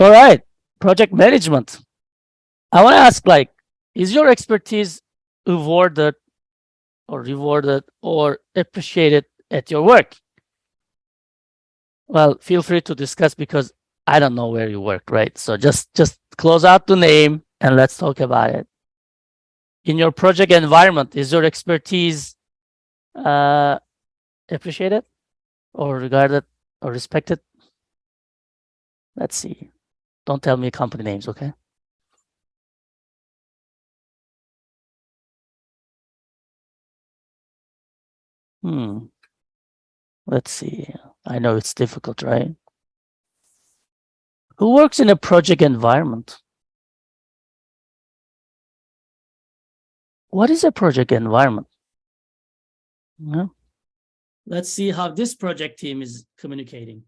All right, project management. I want to ask, like, is your expertise rewarded or appreciated at your work? Well, feel free to discuss because I don't know where you work, right? So just close out the name and let's talk about it. In your project environment, is your expertise appreciated or regarded or respected? Let's see. Don't tell me company names, okay? Let's see. I know it's difficult, right? Who works in a project environment? What is a project environment? Yeah. Let's see how this project team is communicating.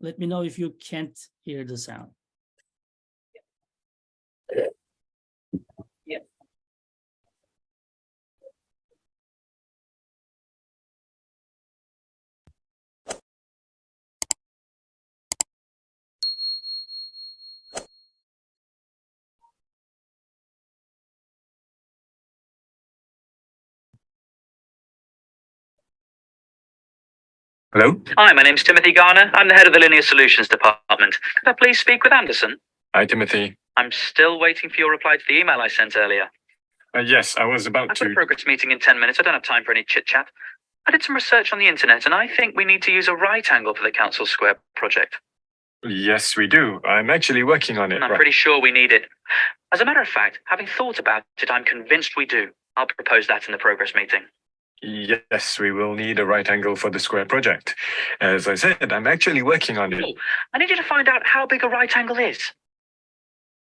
Let me know if you can't hear the sound. Yeah. Hello? Hi, my name's Timothy Garner. I'm the head of the Linear Solutions Department. Could I please speak with Anderson? Hi, Timothy. I'm still waiting for your reply to the email I sent earlier. Yes, I was about I've got a progress meeting in 10 minutes. I don't have time for any chit-chat. I did some research on the internet, and I think we need to use a right angle for the Council Square project. Yes, we do. I'm actually working on it. I'm pretty sure we need it. As a matter of fact, having thought about it, I'm convinced we do. I'll propose that in the progress meeting. Yes, we will need a right angle for the square project. As I said, I'm actually working on it. Oh, I need you to find out how big a right angle is.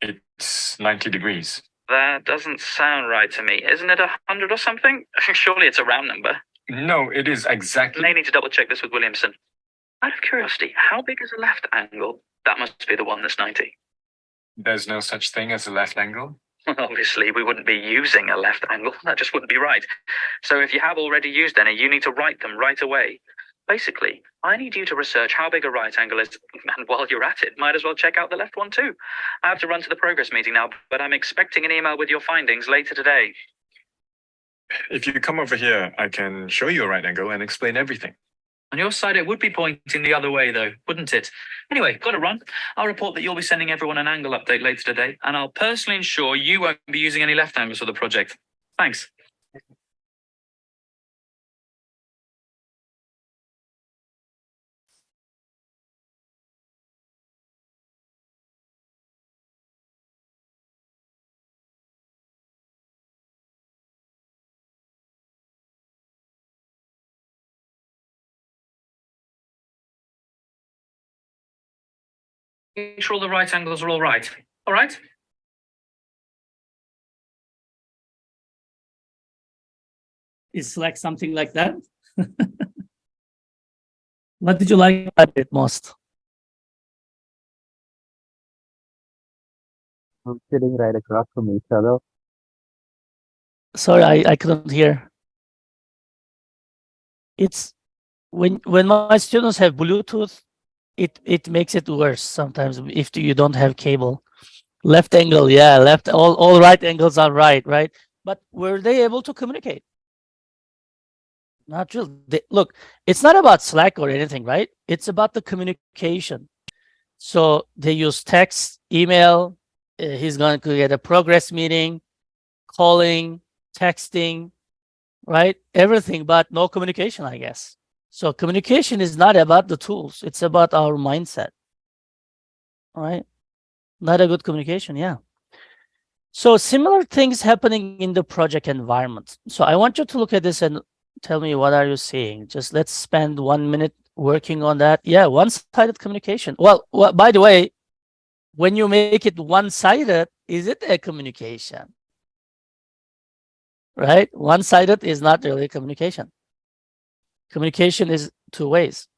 It's 90 degrees. That doesn't sound right to me. Isn't it 100 or something? Surely it's a round number. No, it is exactly. May need to double check this with Williamson. Out of curiosity, how big is a left angle? That must be the one that's 90. There's no such thing as a left angle. Obviously, we wouldn't be using a left angle. That just wouldn't be right. So if you have already used any, you need to write them right away. Basically, I need you to research how big a right angle is, and while you're at it, might as well check out the left one too. I have to run to the progress meeting now, but I'm expecting an email with your findings later today. If you come over here, I can show you a right angle and explain everything. On your side, it would be pointing the other way, though, wouldn't it? Anyway, got to run. I'll report that you'll be sending everyone an angle update later today, and I'll personally ensure you won't be using any left angles for the project. Thanks. Make sure all the right angles are all right. All right? It's like something like that. What did you like about it most? I'm sitting right across from each other. Sorry, I couldn't hear. It's when my students have Bluetooth, it makes it worse sometimes if you don't have cable. Left angle, yeah, all right angles are right? But were they able to communicate? Not really. Look, it's not about Slack or anything, right? It's about the communication. So they use text, email. He's going to get a progress meeting, calling, texting, right? Everything, but no communication, I guess. So communication is not about the tools. It's about our mindset, right? Not a good communication, yeah. So similar things happening in the project environment. So I want you to look at this and tell me, what are you seeing? Just let's spend 1 minute working on that. Yeah, one-sided communication. Well, by the way, when you make it one-sided, is it a communication? Right? One-sided is not really communication. Communication is two ways.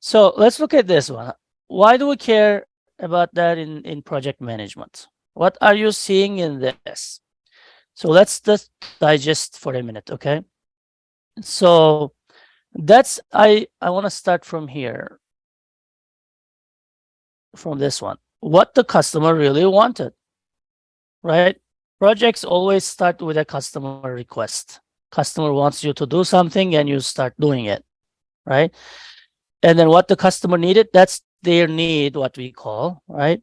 So let's look at this one. Why do we care about that in project management? What are you seeing in this? So let's just digest for a minute, okay? So that's, I want to start from here. from this one. What the customer really wanted, right? Projects always start with a customer request. Customer wants you to do something and you start doing it, right? And then what the customer needed, that's their need, what we call, right?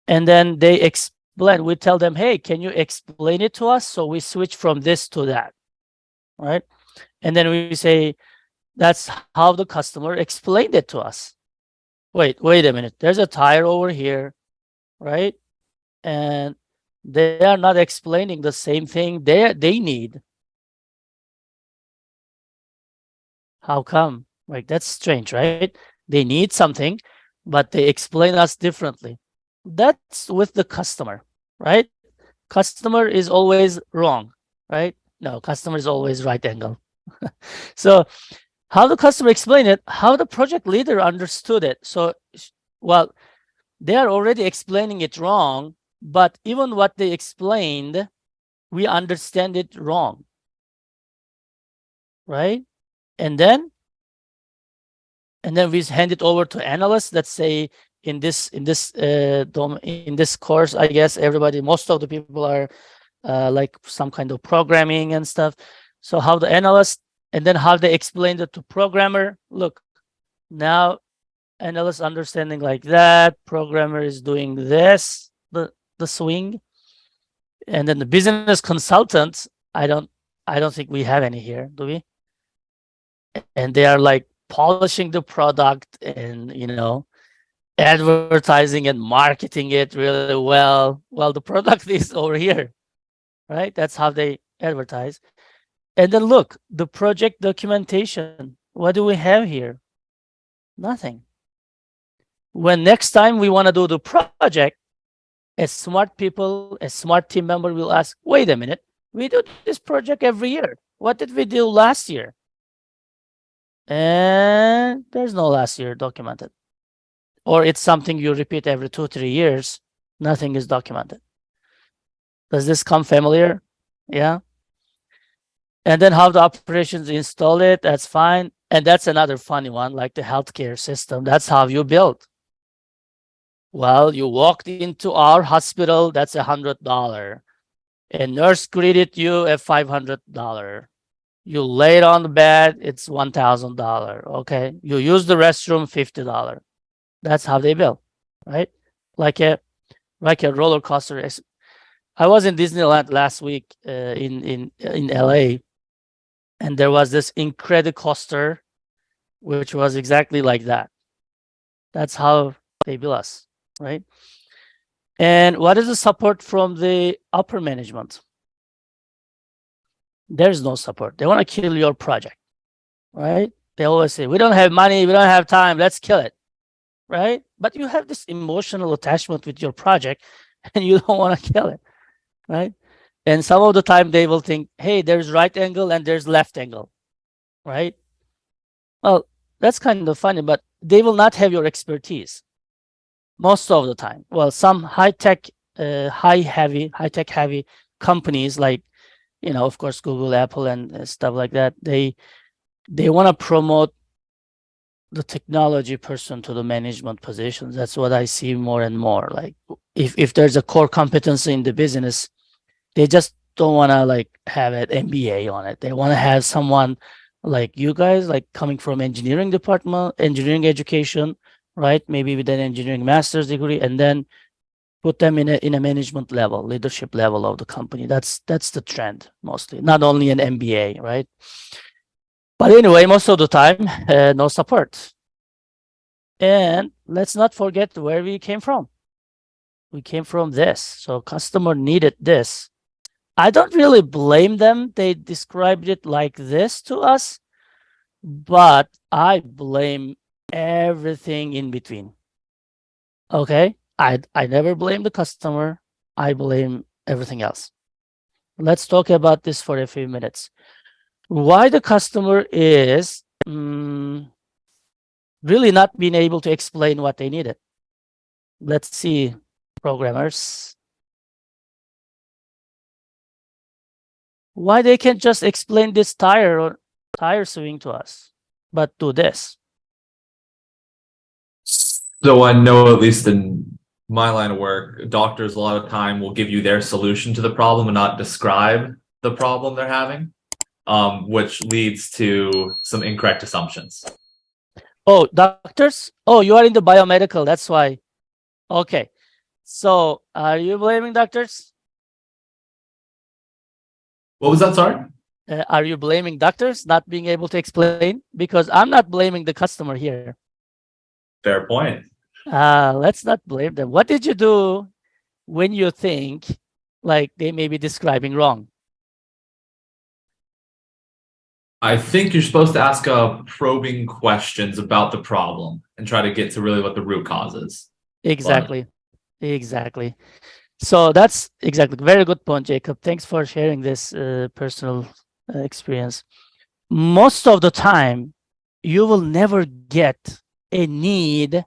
And then they explain, we tell them, hey, can you explain it to us? So we switch from this to that, right? And then we say, that's how the customer explained it to us. Wait a minute. There's a tire over here, right? And they are not explaining the same thing they need. How come? Like, that's strange, right? They need something, but they explain us differently. That's with the customer, right? Customer is always wrong, right? No, customer is always right angle. So how the customer explained it, how the project leader understood it. So, well, they are already explaining it wrong, but even what they explained, we understand it wrong, right? And then we hand it over to analysts. Let's say in this course, I guess most of the people are like some kind of programming and stuff. So how the analyst, and then how they explained it to programmer. Look, now analyst understanding like that, programmer is doing this, the swing, and then the business consultants. I don't think we have any here, do we? And they are like polishing the product and, you know, advertising and marketing it really well. Well, the product is over here, right? That's how they advertise. And then look, the project documentation. What do we have here? Nothing. When next time we want to do the project, a smart team member will ask, wait a minute, we do this project every year. What did we do last year? And there's no last year documented. Or it's something you repeat every 2-3 years. Nothing is documented. Does this come familiar? Yeah. And then how the operations install it, that's fine. And that's another funny one, like the healthcare system. That's how you build. Well, you walked into our hospital, that's $100. A nurse greeted you at $500. You laid on the bed, it's $1,000. Okay. You use the restroom, $50. That's how they build, right? Like a roller coaster. I was in Disneyland last week in LA, and there was this Incredicoaster, which was exactly like that. That's how they build us, right? And what is the support from the upper management? There's no support. They want to kill your project, right? They always say, we don't have money, we don't have time, let's kill it, right? But you have this emotional attachment with your project and you don't want to kill it, right? And some of the time they will think, hey, there's right angle and there's left angle, right? Well, that's kind of funny, but they will not have your expertise most of the time. Well, some high-tech heavy companies like, you know, of course, Google, Apple, and stuff like that, they want to promote the technology person to the management positions. That's what I see more and more. Like if there's a core competency in the business, they just don't want to like have an MBA on it. They want to have someone like you guys, like coming from engineering department, engineering education, right? Maybe with an engineering master's degree, and then put them in a management level, leadership level of the company. That's the trend mostly, not only an MBA, right? But anyway, most of the time, no support. And let's not forget where we came from. We came from this. So customer needed this. I don't really blame them. They described it like this to us, but I blame everything in between. Okay? I never blame the customer. I blame everything else. Let's talk about this for a few minutes. Why the customer is really not being able to explain what they needed. Let's see, programmers. Why they can't just explain this tire swing to us, but do this. So I know, at least in my line of work, doctors a lot of time will give you their solution to the problem and not describe the problem they're having, which leads to some incorrect assumptions. Oh, doctors? Oh, you are in the biomedical. That's why. Okay. So are you blaming doctors? What was that? Sorry? Are you blaming doctors not being able to explain? Because I'm not blaming the customer here. Fair point. Let's not blame them. What did you do when you think like they may be describing wrong? I think you're supposed to ask probing questions about the problem and try to get to really what the root cause is. Exactly. Exactly. So that's exactly very good point, Jacob. Thanks for sharing this personal experience. Most of the time, you will never get a need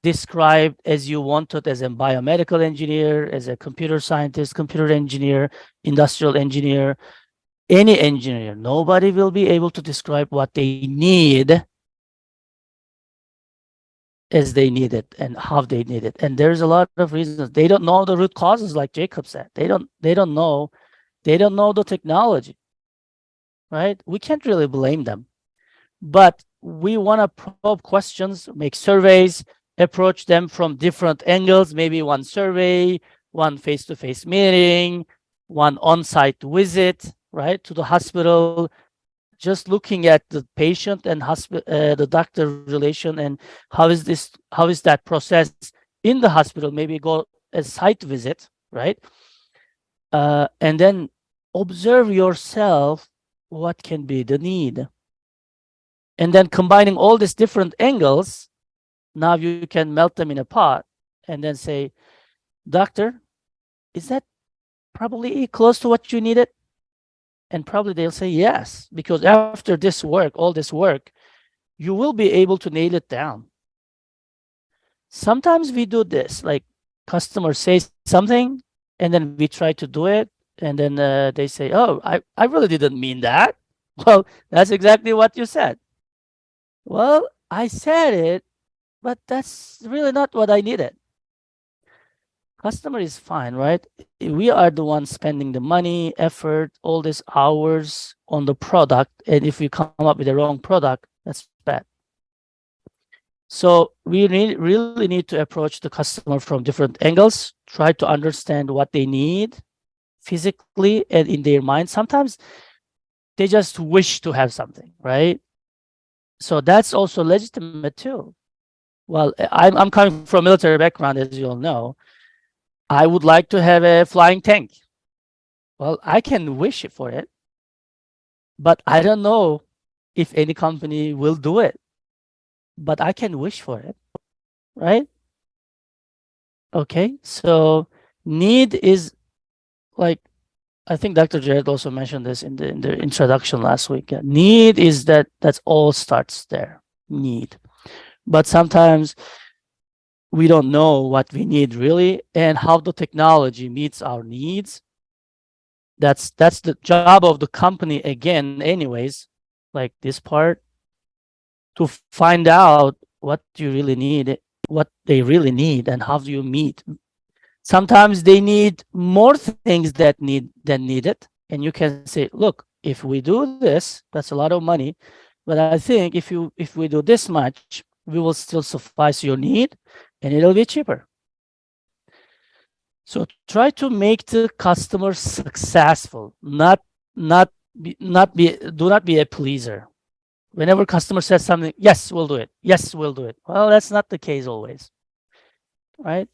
described as you want it as a biomedical engineer, as a computer scientist, computer engineer, industrial engineer, any engineer. Nobody will be able to describe what they need as they need it and how they need it. And there's a lot of reasons. They don't know the root causes, like Jacob said. They don't know the technology, right? We can't really blame them. But we want to probe questions, make surveys, approach them from different angles, maybe one survey, one face-to-face meeting, one on-site visit, right, to the hospital, just looking at the patient and the doctor relation and how is that process in the hospital, maybe go a site visit, right? And then observe yourself what can be the need. And then combining all these different angles, now you can melt them in a pot and then say, doctor, is that probably close to what you needed? And probably they'll say yes, because after this work, all this work, you will be able to nail it down. Sometimes we do this, like customer says something and then we try to do it. And then they say, oh, I really didn't mean that. Well, that's exactly what you said. Well, I said it, but that's really not what I needed. Customer is fine, right? We are the ones spending the money, effort, all these hours on the product. And if we come up with the wrong product, that's bad. So we really need to approach the customer from different angles, try to understand what they need physically and in their mind. Sometimes they just wish to have something, right? So that's also legitimate too. Well, I'm coming from a military background, as you all know. I would like to have a flying tank. Well, I can wish for it, but I don't know if any company will do it. But I can wish for it, right? Okay, so need is like, I think Dr. Jared also mentioned this in the introduction last week. Need is that's all starts there, need. But sometimes we don't know what we need really and how the technology meets our needs. That's the job of the company again, anyways, like this part, to find out what you really need, what they really need, and how do you meet. Sometimes they need more things than needed. And you can say, look, if we do this, that's a lot of money. But I think if we do this much, we will still suffice your need and it'll be cheaper. So try to make the customer successful, do not be a pleaser. Whenever customer says something, yes, we'll do it. Yes, we'll do it. Well, that's not the case always, right?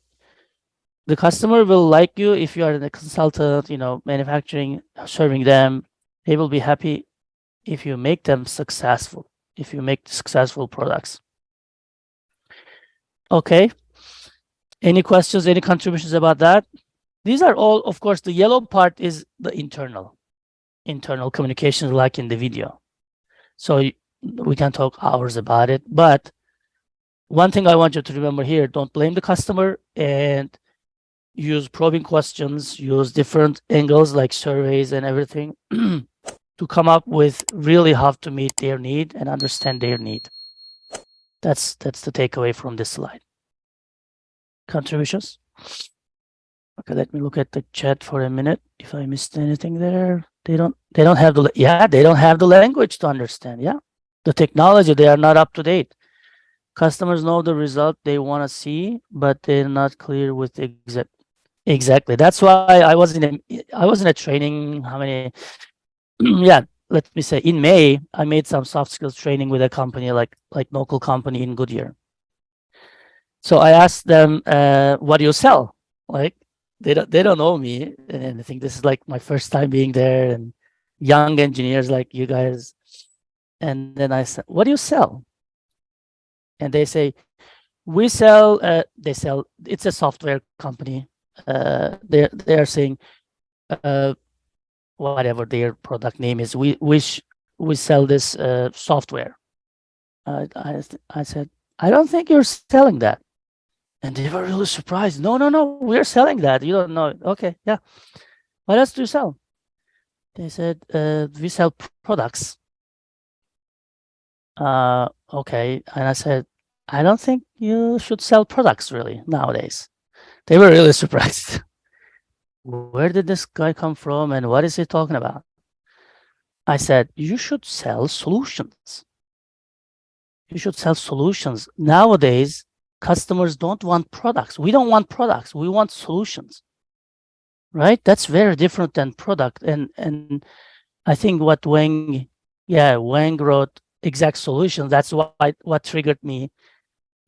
The customer will like you if you are a consultant, manufacturing, serving them. They will be happy if you make them successful, if you make successful products. Okay. Any questions, any contributions about that? These are all, of course, the yellow part is the internal communication, like in the video. So we can talk hours about it. But one thing I want you to remember here, don't blame the customer and use probing questions, use different angles like surveys and everything to come up with really how to meet their need and understand their need. That's the takeaway from this slide. contributions? Okay, let me look at the chat for a minute. If I missed anything there, they don't have the, yeah, they don't have the language to understand. Yeah. The technology, they are not up to date. Customers know the result they want to see, but they're not clear with exactly. That's why I was in a training. How many? Yeah, let me say in May, I made some soft skills training with a company like local company in Goodyear. So I asked them, what do you sell? Like they don't know me, and I think this is like my first time being there, and young engineers like you guys. And then I said, what do you sell? And they say, we sell, it's a software company. They are saying, whatever their product name is, we sell this software. I said, I don't think you're selling that. And they were really surprised. No, we're selling that. You don't know. Okay, yeah. What else do you sell? They said, we sell products. Okay. And I said, I don't think you should sell products really nowadays. They were really surprised. Where did this guy come from and what is he talking about? I said, you should sell solutions. You should sell solutions. Nowadays, customers don't want products. We don't want products. We want solutions. Right? That's very different than product. And I think what Wang wrote exact solutions. That's what triggered me.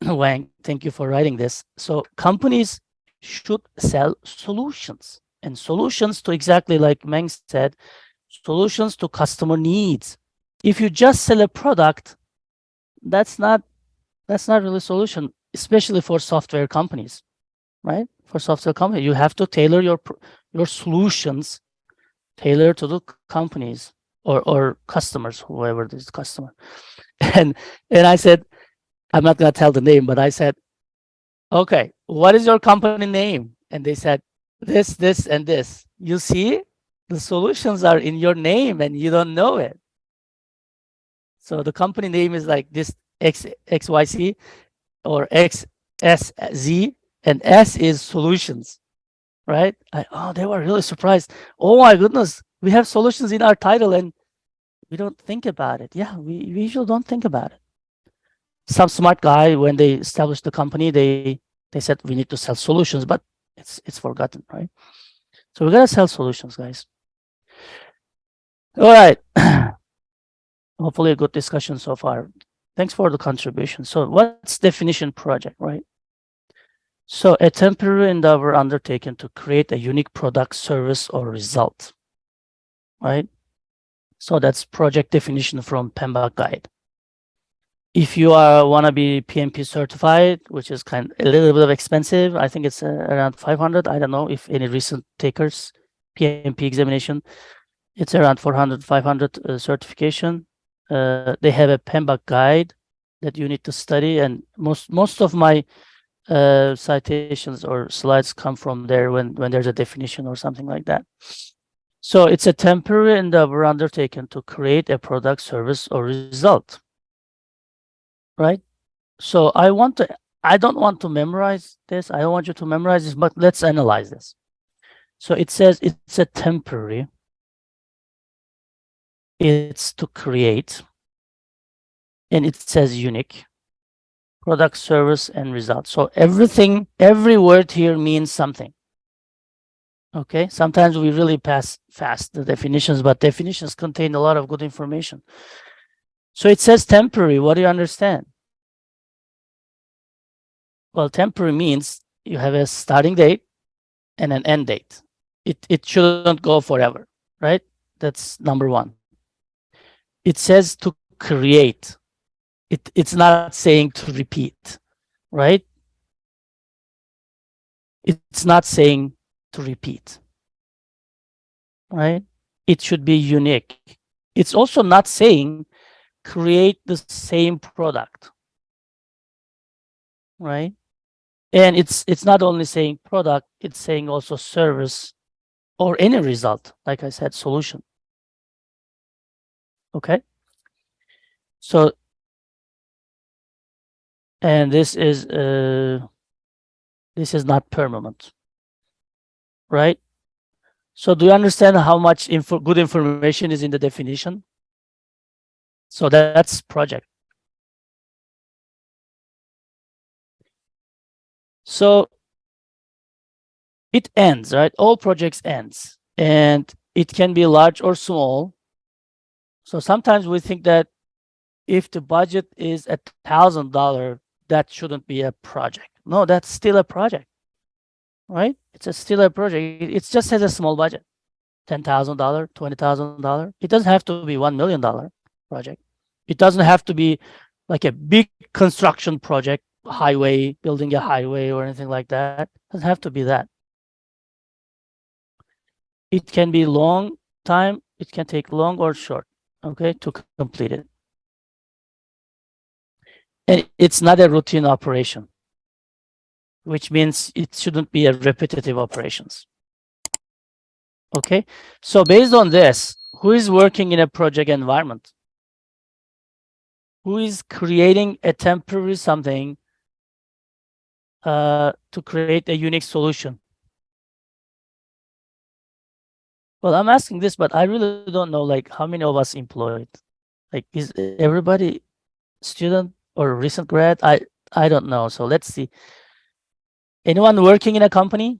Wang, thank you for writing this. So companies should sell solutions, and solutions to exactly like Meng said, solutions to customer needs. If you just sell a product, that's not really a solution, especially for software companies, right? For software companies, you have to tailor your solutions, tailor to the companies or customers, whoever this customer. And I said, I'm not gonna tell the name, but I said, okay, what is your company name? And they said, this, and this. You see, the solutions are in your name and you don't know it. So the company name is like this XYC or XSZ, and S is solutions, right? They were really surprised. Oh my goodness, we have solutions in our title and we don't think about it. Yeah, we usually don't think about it. Some smart guy, when they established the company, they said we need to sell solutions, but it's forgotten, right? So we gotta sell solutions, guys. All right. Hopefully a good discussion so far. Thanks for the contribution. So what's definition project, right? So a temporary endeavor undertaken to create a unique product, service, or result, right? So that's project definition from PMBOK guide. If you want to be PMP certified, which is a little bit of expensive, I think it's around 500. I don't know if any recent takers PMP examination, it's around 400, 500 certification. They have a PMBOK guide that you need to study, and most of my citations or slides come from there when there's a definition or something like that. So it's a temporary endeavor undertaken to create a product, service, or result. Right? So I don't want to memorize this. I don't want you to memorize this, but let's analyze this. So it says it's a temporary. It's to create. And it says unique. Product, service, and result. So every word here means something. Okay, sometimes we really pass fast the definitions, but definitions contain a lot of good information. So it says temporary. What do you understand? Well, temporary means you have a starting date and an end date. It shouldn't go forever, right? That's number one. It says to create. It's not saying to repeat, right? It's not saying to repeat, right? It should be unique. It's also not saying create the same product, right? And it's not only saying product, it's saying also service or any result, like I said, solution. Okay. So, and this is This is not permanent, right? So do you understand how much good information is in the definition? So that's project. So it ends, right? All projects ends, and it can be large or small. So sometimes we think that if the budget is $1,000, that shouldn't be a project. No, that's still a project, right? Still a project. It just has a small budget, $10,000, $20,000. It doesn't have to be $1 million project. It doesn't have to be like a big construction project, highway, building a highway or anything like that. It doesn't have to be that. It can be long time. It can take long or short, okay, to complete it. And it's not a routine operation, which means it shouldn't be a repetitive operations. Okay, so based on this, who is working in a project environment? Who is creating a temporary something to create a unique solution? Well, I'm asking this, but I really don't know, like, how many of us employed? Like, is everybody student or recent grad? I don't know. So let's see. Anyone working in a company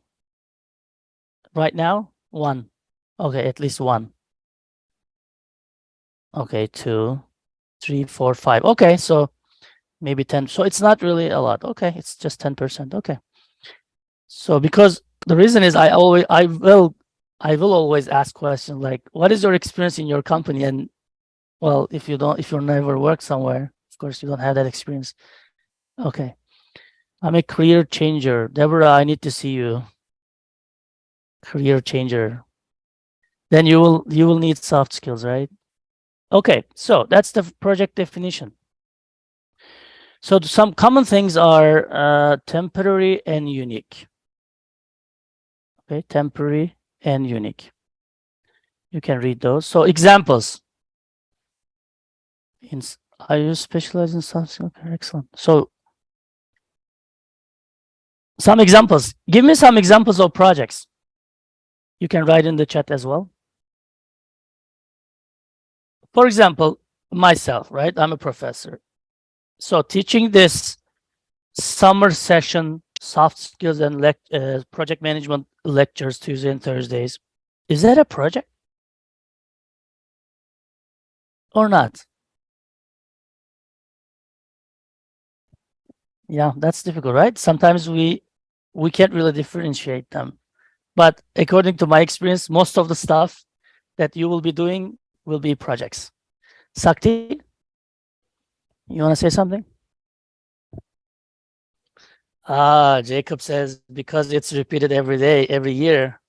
right now? One. Okay, at least one. Okay, 2, 3, 4, 5. Okay, so maybe 10. So it's not really a lot. Okay, it's just 10%. Okay. So because the reason is I will always ask questions like, what is your experience in your company? And well, if you never worked somewhere, of course you don't have that experience. Okay. I'm a career changer. Deborah, I need to see you. Career changer. Then you will need soft skills, right? Okay, so that's the project definition. So some common things are temporary and unique. Okay, temporary and unique. You can read those. So examples. Are you specialized in something? Okay, excellent. So some examples. Give me some examples of projects. You can write in the chat as well. For example, myself, right? I'm a professor. So teaching this summer session, soft skills and project management lectures Tuesday and Thursdays, is that a project or not? Yeah, that's difficult, right? Sometimes we can't really differentiate them. But according to my experience, most of the stuff that you will be doing will be projects. Sakti, you want to say something? Jacob says because it's repeated every day, every year.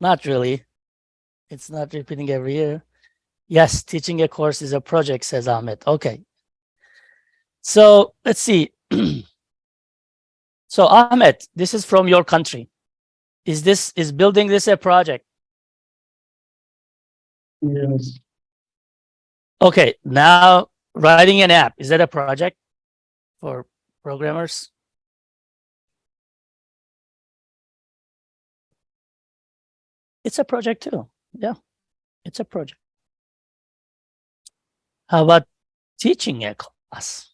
Not really. It's not repeating every year. Yes, teaching a course is a project, says Ahmed. Okay. So let's see. So Ahmed, this is from your country. Is building this a project? Yes. Okay, now writing an app, is that a project for programmers? It's a project too. Yeah, it's a project. How about teaching a class?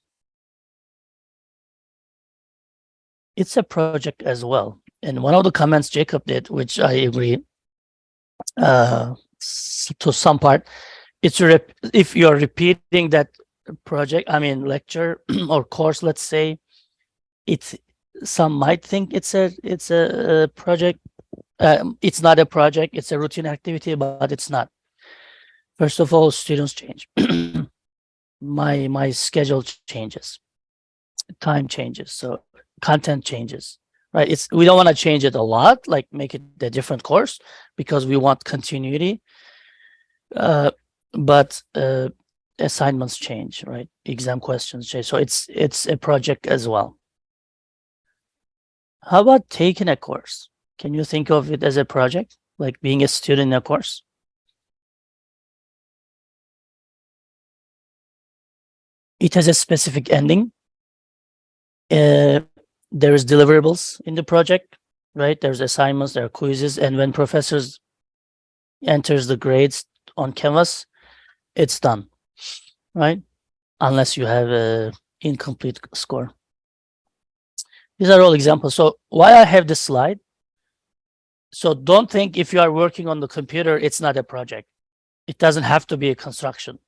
It's a project as well. And one of the comments Jacob did, which I agree to some part, it's if you're repeating that project, I mean lecture or course, let's say, some might think it's a project. It's not a project, it's a routine activity, but it's not. First of all, students change. My schedule changes, time changes, so content changes, right? We don't want to change it a lot, like make it a different course, because we want continuity. But assignments change, right? Exam questions change, so it's a project as well. How about taking a course? Can you think of it as a project, like being a student in a course? It has a specific ending. there is deliverables in the project, right? There's assignments, there are quizzes, and when professors enters the grades on Canvas, it's done, right? Unless you have a incomplete score. These are all examples. So why I have this slide? So don't think if you are working on the computer, it's not a project. It doesn't have to be a construction.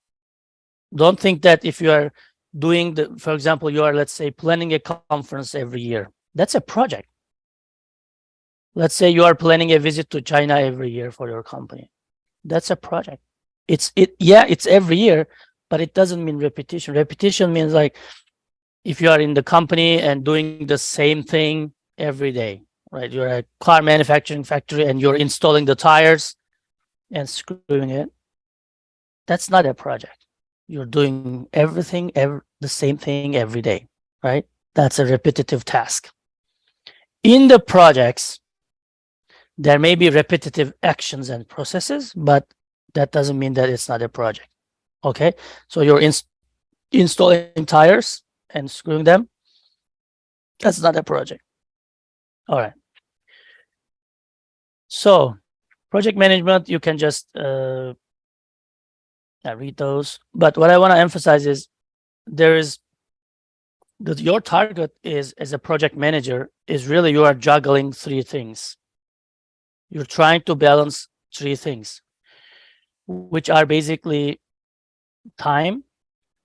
Don't think that if you are doing the, for example, you are, let's say, planning a conference every year. That's a project. Let's say you are planning a visit to China every year for your company. That's a project. It's every year, but it doesn't mean repetition. Repetition means like if you are in the company and doing the same thing every day, right? You're a car manufacturing factory and you're installing the tires and screwing it. That's not a project. You're doing everything, the same thing every day, right? That's a repetitive task. In the projects, there may be repetitive actions and processes, but that doesn't mean that it's not a project. Okay, so you're installing tires and screwing them. That's not a project. All right. So project management, you can just read those. But what I want to emphasize is there is that your target is, as a project manager, is really you are juggling three things. You're trying to balance three things, which are basically time,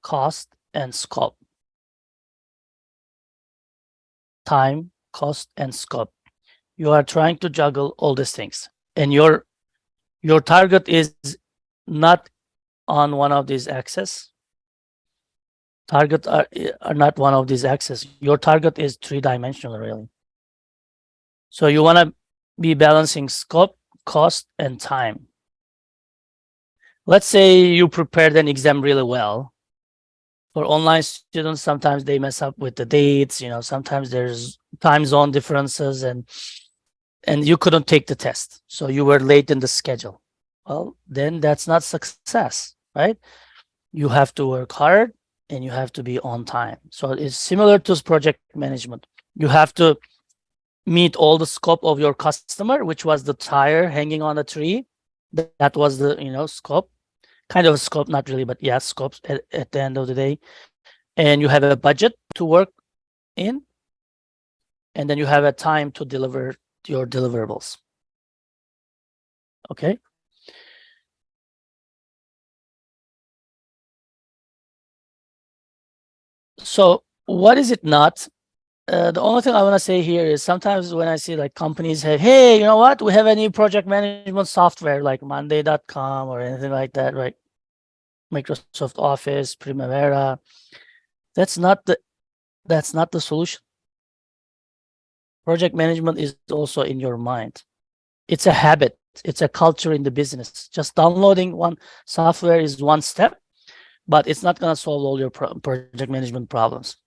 cost, and scope. Time, cost, and scope. You are trying to juggle all these things, and your target is not on one of these axes. Targets are not one of these axes. Your target is three-dimensional, really. So you want to be balancing scope, cost, and time. Let's say you prepared an exam really well. For online students, sometimes they mess up with the dates, sometimes there's time zone differences and you couldn't take the test. So you were late in the schedule. Well, then that's not success, right? You have to work hard and you have to be on time. So it's similar to project management. You have to meet all the scope of your customer, which was the tire hanging on a tree. That was the, scope. Kind of a scope, not really, but yeah, scopes at the end of the day. And you have a budget to work in, and then you have a time to deliver your deliverables. Okay. So what is it not? The only thing I want to say here is sometimes when I see like companies have, hey, you know what? We have a new project management software like Monday.com or anything like that, right? Microsoft Office, Primavera. That's not the solution. Project management is also in your mind. It's a habit. It's a culture in the business. Just downloading one software is one step, but it's not going to solve all your project management problems.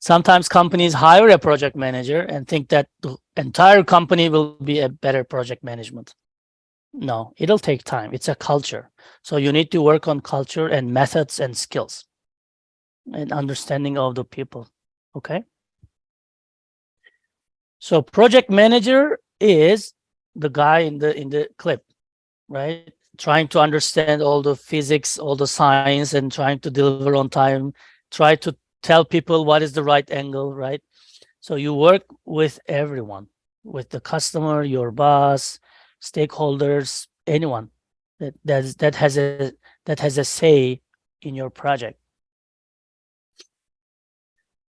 Sometimes companies hire a project manager and think that the entire company will be a better project management. No, it'll take time. It's a culture. So you need to work on culture and methods and skills and understanding of the people. Okay. So project manager is the guy in the clip, right? Trying to understand all the physics, all the science, and trying to deliver on time, try to tell people what is the right angle, right? So you work with everyone, with the customer, your boss, stakeholders, anyone that has a say in your project.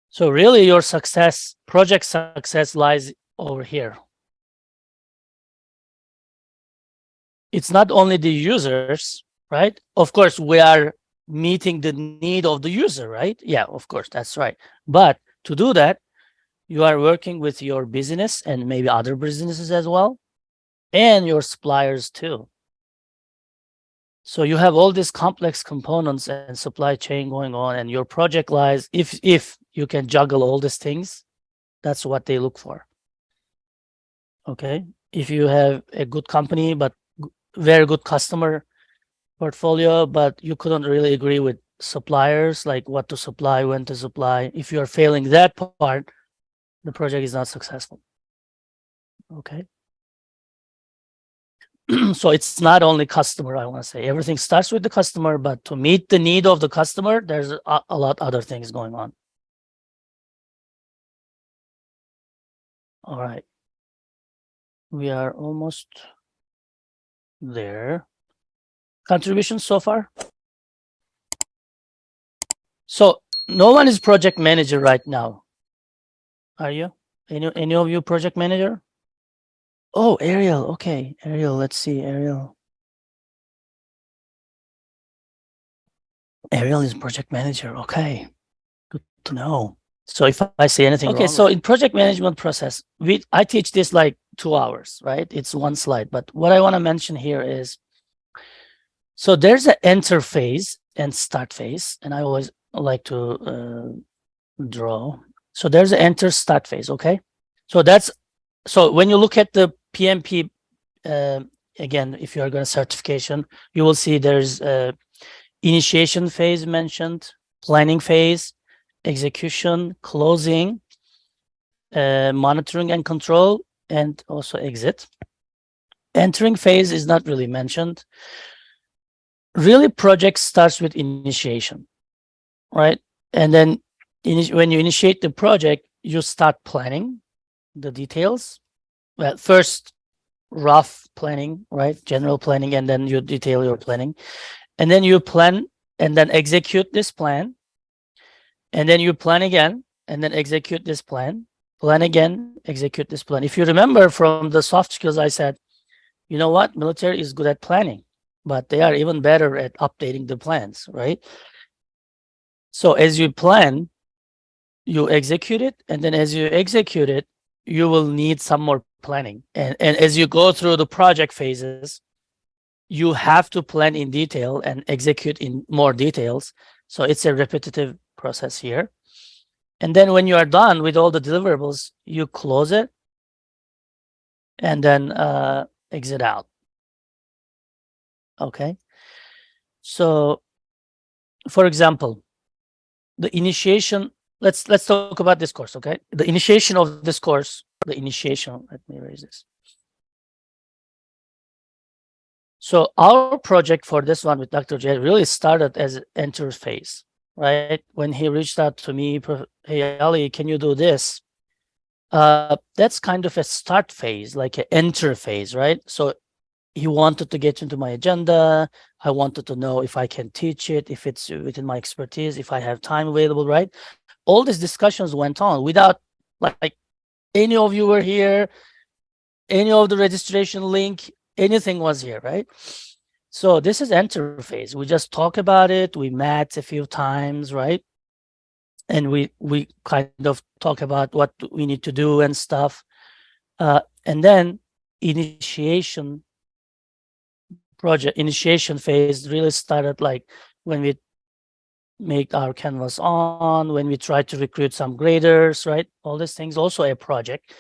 So really your success, project success lies over here. It's not only the users, right? Of course, we are meeting the need of the user, right? Yeah, of course, that's right. But to do that, you are working with your business and maybe other businesses as well, and your suppliers too. So you have all these complex components and supply chain going on, and your project lies, if you can juggle all these things, that's what they look for. Okay. If you have a good company, but very good customer portfolio, but you couldn't really agree with suppliers, like what to supply, when to supply. If you're failing that part, the project is not successful. Okay. So it's not only customer, I want to say. Everything starts with the customer, but to meet the need of the customer, there's a lot other things going on. All right. We are almost there. Contributions so far? So no one is project manager right now. Are you? Any of you project manager? Oh, Ariel. Okay, Ariel. Let's see, Ariel. Ariel is project manager. Okay, good to know. So if I say anything wrong, so in project management process, I teach this like 2 hours, right? It's one slide. But what I want to mention here is, so there's an enter phase and start phase, and I always like to draw. So there's an enter start phase. Okay, so when you look at the PMP, again, if you are going to certification, you will see there's initiation phase mentioned, planning phase, execution, closing, monitoring and control, and also exit. Entering phase is not really mentioned. Really, project starts with initiation, right? And then when you initiate the project, you start planning the details. Well, first, rough planning, right? General planning, and then you detail your planning. And then you plan and then execute this plan. And then you plan again and then execute this plan. Plan again, execute this plan. If you remember from the soft skills, I said, you know what? Military is good at planning, but they are even better at updating the plans, right? So as you plan, you execute it. And then as you execute it, you will need some more planning. And as you go through the project phases, you have to plan in detail and execute in more details. So it's a repetitive process here. And then when you are done with all the deliverables, you close it and then exit out. Okay. So for example, the initiation, let's talk about this course. Okay. The initiation of this course, let me erase this. So our project for this one with Dr. J really started as an enter phase, right? When he reached out to me, hey, Ali, can you do this? That's kind of a start phase, like an enter phase, right? So he wanted to get into my agenda. I wanted to know if I can teach it, if it's within my expertise, if I have time available, right? All these discussions went on without like any of you were here, any of the registration link, anything was here, right? So this is enter phase. We just talk about it. We met a few times, right? And we kind of talk about what we need to do and stuff. And then initiation phase really started like when we make our canvas on, when we try to recruit some graders, right? All these things, also a project.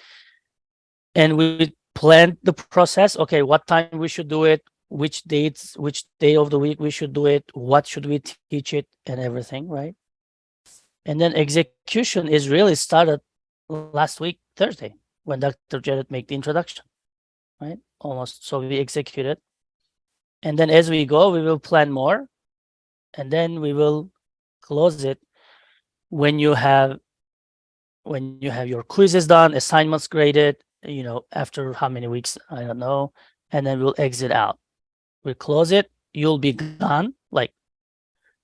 And we planned the process. Okay, what time we should do it, which dates, which day of the week we should do it, what should we teach it, and everything, right? And then execution is really started last week, Thursday, when Dr. Jared made the introduction, right? Almost. So we executed. And then as we go, we will plan more. And then we will close it when you have your quizzes done, assignments graded, you know, after how many weeks, I don't know. And then we'll exit out. We close it. You'll be gone. Like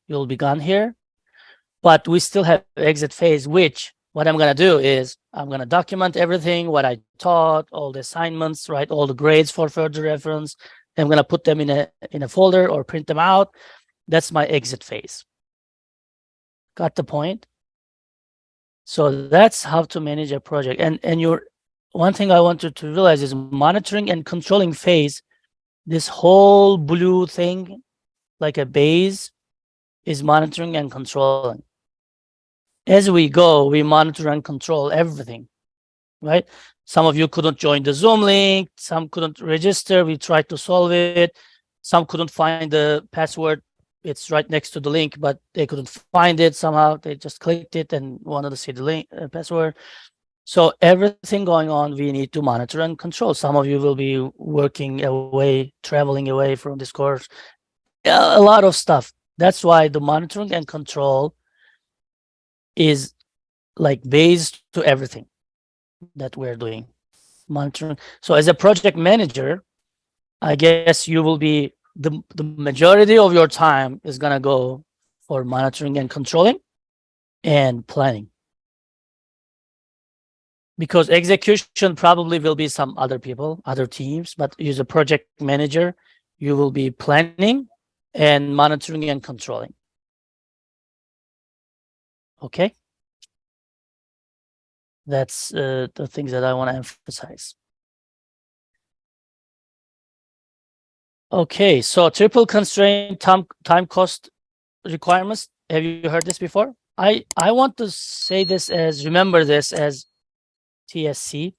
you'll be gone here. But we still have exit phase, which what I'm going to do is I'm going to document everything, what I taught, all the assignments, right? All the grades for further reference. I'm going to put them in a folder or print them out. That's my exit phase. Got the point? So that's how to manage a project. And one thing I wanted to realize is monitoring and controlling phase. This whole blue thing, like a base, is monitoring and controlling. As we go, we monitor and control everything, right? Some of you couldn't join the Zoom link. Some couldn't register. We tried to solve it. Some couldn't find the password. It's right next to the link, but they couldn't find it somehow. They just clicked it and wanted to see the link password. So everything going on, we need to monitor and control. Some of you will be working away, traveling away from this course, a lot of stuff. That's why the monitoring and control is like based to everything that we're doing. Monitoring. So as a project manager, I guess you will be the majority of your time is gonna go for monitoring and controlling and planning. Because execution probably will be some other people, other teams, but as a project manager, you will be planning and monitoring and controlling. Okay. That's the things that I want to emphasize. Okay, so triple constraint time cost requirements. Have you heard this before? I want to say this as, remember this as TSC,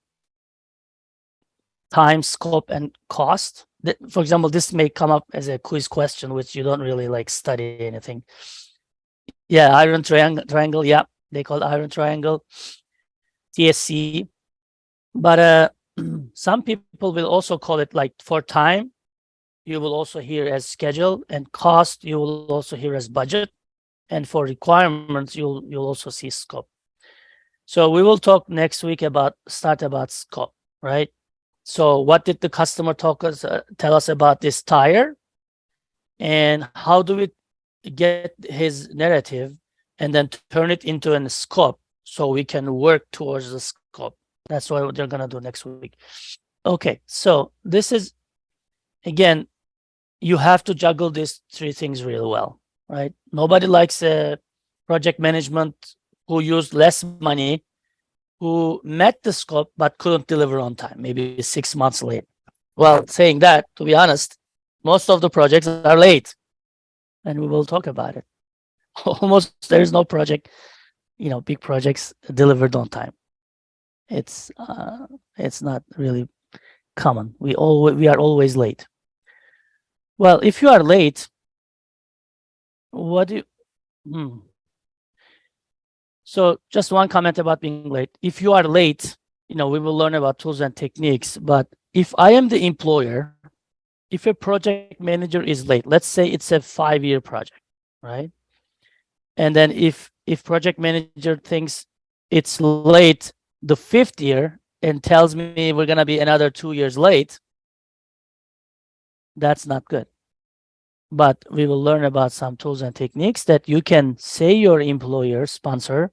time, scope, and cost. For example, this may come up as a quiz question, which you don't really like study anything. Yeah, iron triangle. Yeah, they call it iron triangle, TSC. But some people will also call it, like, for time, you will also hear as schedule, and cost you will also hear as budget, and for requirements you'll also see scope. So we will talk next week about scope, right? So what did the customer tell us about this tire, and how do we get his narrative and then turn it into a scope so we can work towards the scope? That's what they're gonna do next week. Okay, so this is, again, you have to juggle these three things really well, right? Nobody likes a project management who used less money, who met the scope but couldn't deliver on time, maybe 6 months late. Well, saying that, to be honest, most of the projects are late, and we will talk about it. Almost there's no project, big projects delivered on time. It's not really common. We are always late. Well, if you are late, what do you? So just one comment about being late. If you are late, we will learn about tools and techniques. But if I am the employer, if a project manager is late, let's say it's a 5-year project, right? And then if project manager thinks it's late the 5th year and tells me we're gonna be another 2 years late, that's not good. But we will learn about some tools and techniques that you can say your employer, sponsor,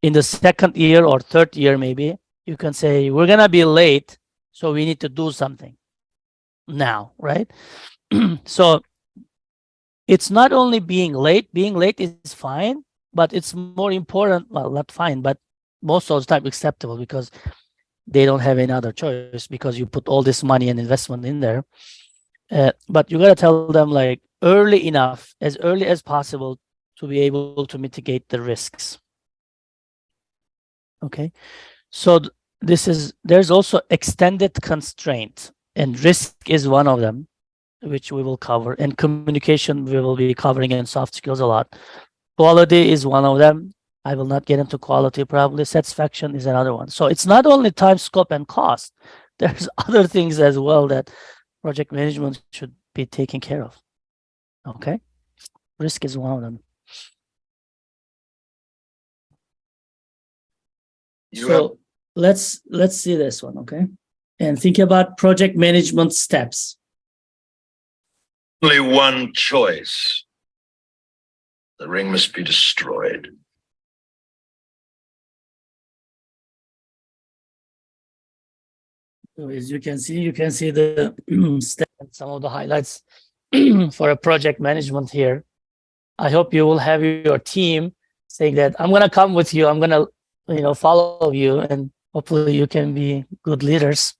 in the 2nd year or 3rd year, maybe you can say, we're gonna be late, so we need to do something now, right? So it's not only being late is fine, but it's more important, well, not fine, but most of the time acceptable, because they don't have any other choice, because you put all this money and investment in there. But you gotta tell them, like, early enough, as early as possible, to be able to mitigate the risks. Okay, so there's also extended constraint, and risk is one of them, which we will cover, and communication we will be covering in soft skills a lot. Quality is one of them. I will not get into quality probably. Satisfaction is another one. So it's not only time, scope, and cost. There's other things as well that project management should be taking care of. Okay, risk is one of them. So let's see this one, okay? And think about project management steps. Only one choice. The ring must be destroyed. So as you can see the some of the highlights for a project management here. I hope you will have your team saying that I'm gonna come with you, I'm gonna follow you, and hopefully you can be good leaders.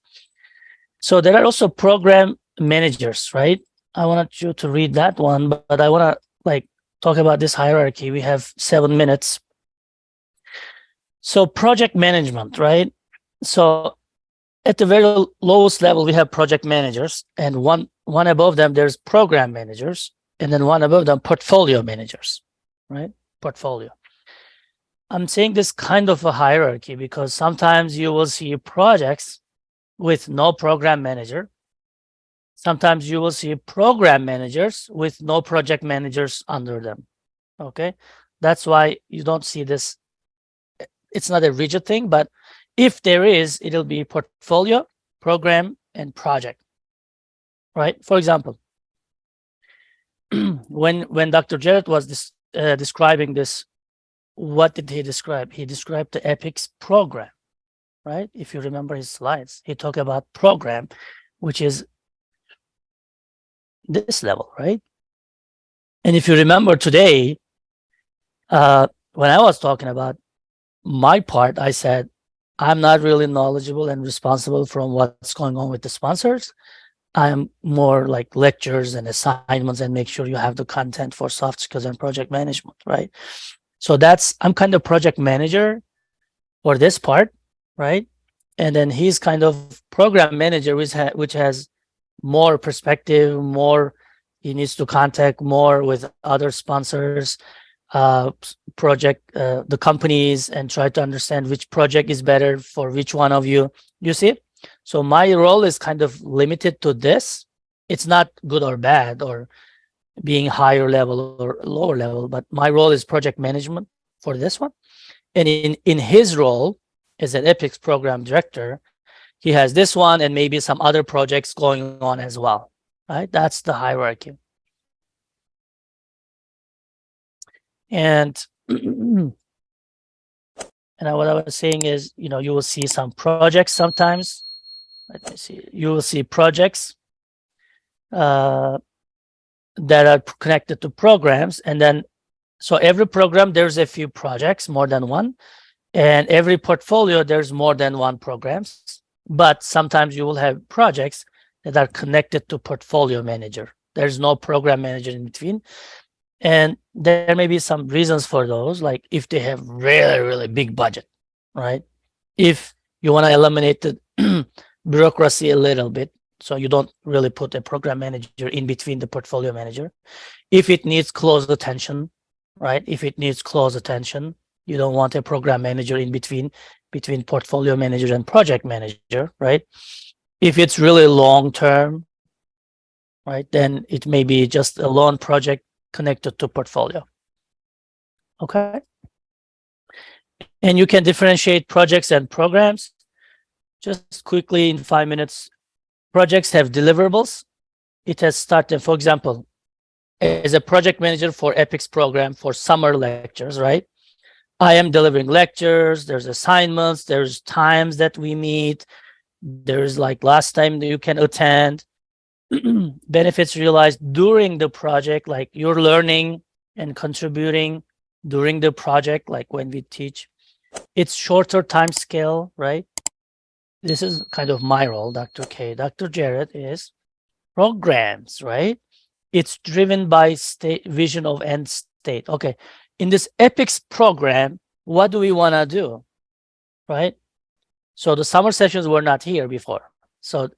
So there are also program managers, right? I want you to read that one, but I want to talk about this hierarchy. We have 7 minutes. So project management, right? So at the very lowest level, we have project managers, and one above them, there's program managers, and then one above them, portfolio managers, right? Portfolio. I'm saying this kind of a hierarchy because sometimes you will see projects with no program manager. Sometimes you will see program managers with no project managers under them. Okay. That's why you don't see this. It's not a rigid thing, but if there is, it'll be portfolio, program, and project. Right. For example, when Dr. Jarrett was describing this, what did he describe? He described the EPICS program, right? If you remember his slides, he talked about program, which is this level, right? And if you remember today, when I was talking about my part, I said, I'm not really knowledgeable and responsible from what's going on with the sponsors. I'm more like lectures and assignments and make sure you have the content for soft skills and project management, right? So I'm kind of project manager for this part, right? And then he's kind of program manager, which has more perspective, more, he needs to contact more with other sponsors, the companies, and try to understand which project is better for which one of you. You see? So my role is kind of limited to this. It's not good or bad or being higher level or lower level, but my role is project management for this one. And in his role as an EPICS program director, he has this one and maybe some other projects going on as well, right? That's the hierarchy. And and what I was saying is, you will see some projects sometimes. Let me see. You will see projects that are connected to programs, and then so every program there's a few projects, more than one, and every portfolio there's more than one programs. But sometimes you will have projects that are connected to portfolio manager. There's no program manager in between. And there may be some reasons for those, like if they have really, really big budget, right? If you want to eliminate the bureaucracy a little bit, so you don't really put a program manager in between the portfolio manager. If it needs close attention, right? If it needs close attention, you don't want a program manager in between portfolio manager and project manager, right? If it's really long term, right, then it may be just a lone project connected to portfolio. Okay. And you can differentiate projects and programs. Just quickly in 5 minutes, projects have deliverables. It has started, for example, as a project manager for EPICS program for summer lectures, right? I am delivering lectures, there's assignments, there's times that we meet, there's like last time that you can attend, benefits realized during the project, like you're learning and contributing during the project, like when we teach. It's shorter time scale, right? This is kind of my role, Dr. K. Dr. Jarrett is programs, right? It's driven by vision of end state. Okay. In this EPICS program, what do we want to do, right? So the summer sessions were not here before. So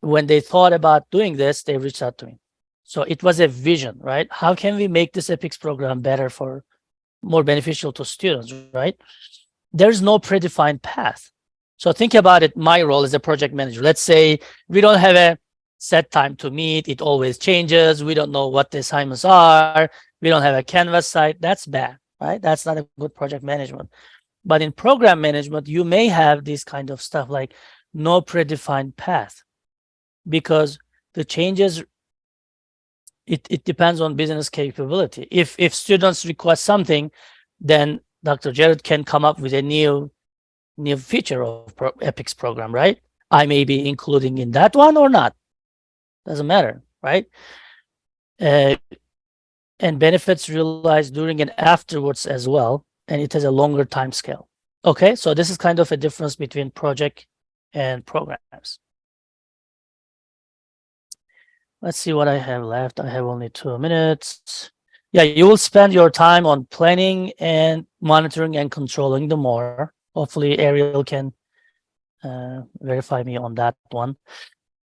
when they thought about doing this, they reached out to me. So it was a vision, right? How can we make this EPICS program better for more beneficial to students, right? There's no predefined path. So think about it, my role as a project manager. Let's say we don't have a set time to meet. It always changes. We don't know what the assignments are. We don't have a canvas site. That's bad, right? That's not a good project management. But in program management, you may have this kind of stuff like no predefined path, because the changes, it depends on business capability. If students request something, then Dr. Jarrett can come up with a new feature of EPICS program, right? I may be including in that one or not. Doesn't matter, right? And benefits realized during and afterwards as well. And it has a longer time scale. Okay, so this is kind of a difference between project and programs. Let's see what I have left. I have only 2 minutes. Yeah, you will spend your time on planning and monitoring and controlling the more. Hopefully Ariel can verify me on that one.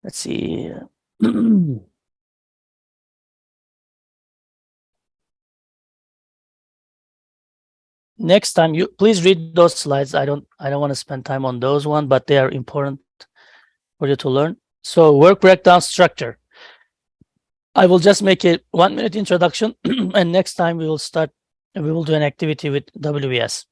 Let's see. next time you please read those slides. I don't want to spend time on those one, but they are important for you to learn. So work breakdown structure. I will just make a 1-minute introduction and next time we will do an activity with WBS.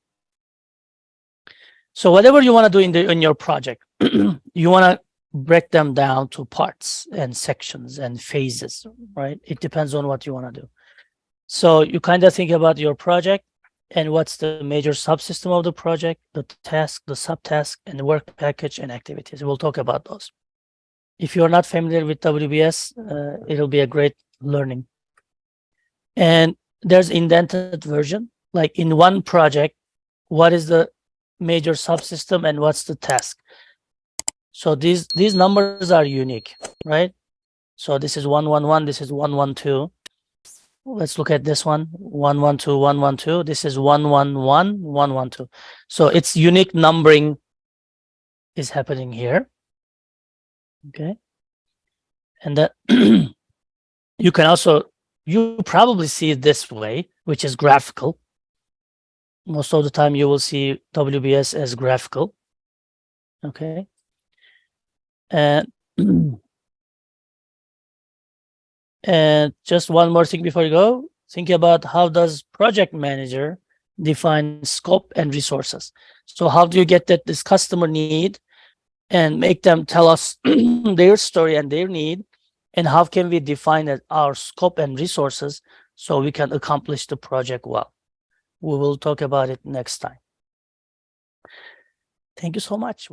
So whatever you want to do in your project, you want to break them down to parts and sections and phases, right? It depends on what you want to do. So you kind of think about your project and what's the major subsystem of the project, the task, the subtask, and the work package and activities. We'll talk about those. If you're not familiar with WBS, it'll be a great learning. And there's indented version, like in one project, what is the major subsystem and what's the task? So these numbers are unique, right? So this is 111, this is 112. Let's look at this one, 112, 112. This is 111, 112. So it's unique numbering is happening here. Okay. And that you can also, you probably see it this way, which is graphical. Most of the time you will see WBS as graphical. Okay. And and just one more thing before you go, think about how does project manager define scope and resources. So how do you get that this customer need and make them tell us their story and their need, and how can we define our scope and resources so we can accomplish the project well. We will talk about it next time. Thank you so much.